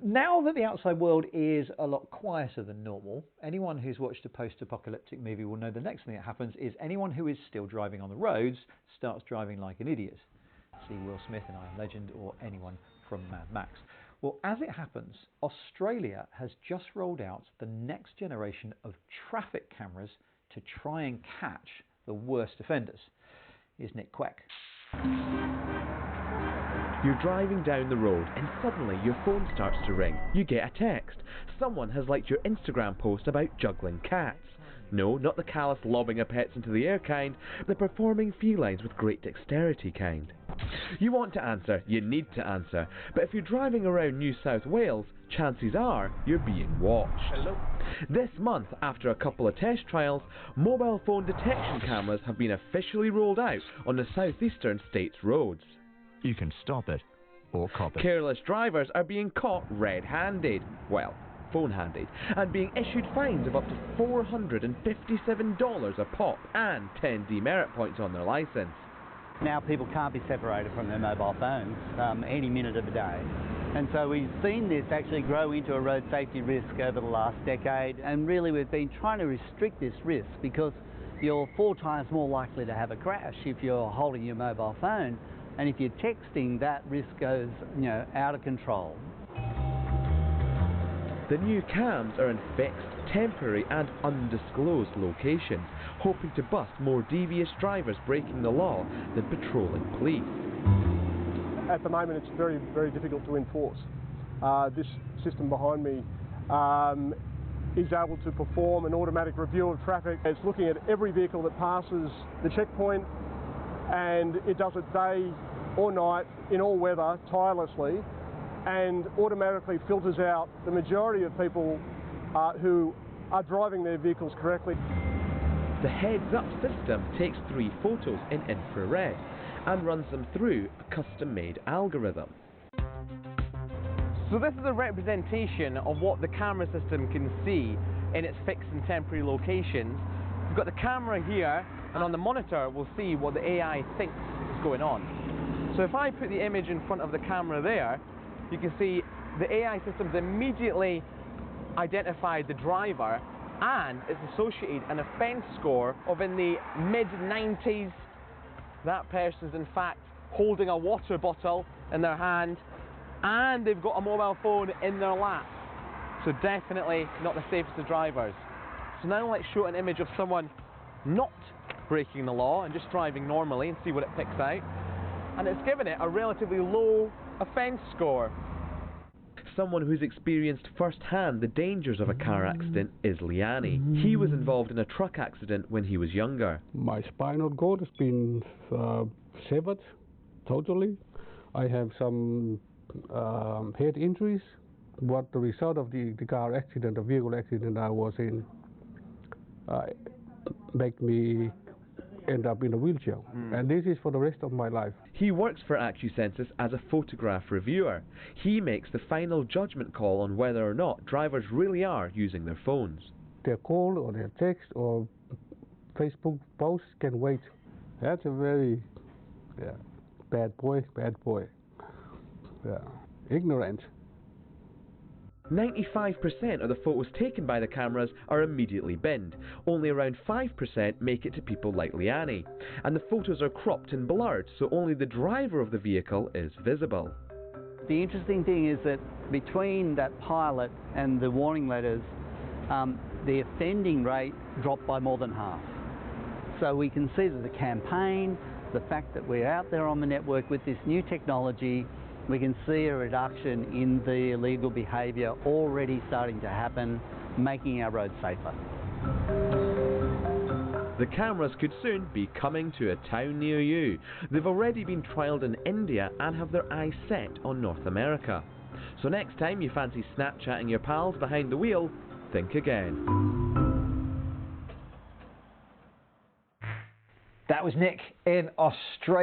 Now that the outside world is a lot quieter than normal, anyone who's watched a post-apocalyptic movie will know the next thing that happens is anyone who is still driving on the roads starts driving like an idiot. See Will Smith in I Am Legend or anyone from Mad Max. Well, as it happens, Australia has just rolled out the next generation of traffic cameras to try and catch the worst offenders. Here's Nick Queck. You're driving down the road and suddenly your phone starts to ring. You get a text. Someone has liked your Instagram post about juggling cats. No, not the callous lobbing of pets into the air kind, the performing felines with great dexterity kind. You want to answer, you need to answer, but if you're driving around New South Wales, chances are you're being watched. Hello. This month, after a couple of test trials, mobile phone detection cameras have been officially rolled out on the southeastern states' roads. You can stop it or cop it. Careless drivers are being caught red-handed, well, phone-handed, and being issued fines of up to $457 a pop and 10 demerit points on their licence. Now people can't be separated from their mobile phones any minute of the day. And so we've seen this actually grow into a road safety risk over the last decade, and really we've been trying to restrict this risk because you're 4 times more likely to have a crash if you're holding your mobile phone. And if you're texting, that risk goes, out of control. The new cams are in fixed, temporary and undisclosed locations, hoping to bust more devious drivers breaking the law than patrolling police. At the moment it's very, very difficult to enforce. This system behind me is able to perform an automatic review of traffic. It's looking at every vehicle that passes the checkpoint, and it does it day or night, in all weather, tirelessly, and automatically filters out the majority of people who are driving their vehicles correctly. The heads-up system takes 3 photos in infrared and runs them through a custom-made algorithm. So this is a representation of what the camera system can see in its fixed and temporary locations. We've got the camera here, and on the monitor we'll see what the AI thinks is going on. So if I put the image in front of the camera there, you can see the AI system's immediately identified the driver, and it's associated an offence score of in the mid-90s. That person's in fact holding a water bottle in their hand, and they've got a mobile phone in their lap. So definitely not the safest of drivers. So now let's show an image of someone not breaking the law and just driving normally and see what it picks out. And it's given it a relatively low offence score. Someone who's experienced firsthand the dangers of a car accident is Liani. He was involved in a truck accident when he was younger. My spinal cord has been severed totally. I have some head injuries. What the result of the car accident, the vehicle accident I was in, made me end up in a wheelchair. And this is for the rest of my life. He works for Acusensus as a photograph reviewer. He makes the final judgment call on whether or not drivers really are using their phones. Their call or their text or Facebook posts can wait. That's a very bad boy. Ignorant. 95% of the photos taken by the cameras are immediately binned. Only around 5% make it to people like Liani. And the photos are cropped and blurred, so only the driver of the vehicle is visible. The interesting thing is that between that pilot and the warning letters, the offending rate dropped by more than half. So we can see that the campaign, the fact that we're out there on the network with this new technology, we can see a reduction in the illegal behaviour already starting to happen, making our roads safer. The cameras could soon be coming to a town near you. They've already been trialled in India and have their eyes set on North America. So next time you fancy Snapchatting your pals behind the wheel, think again. That was Nick in Australia.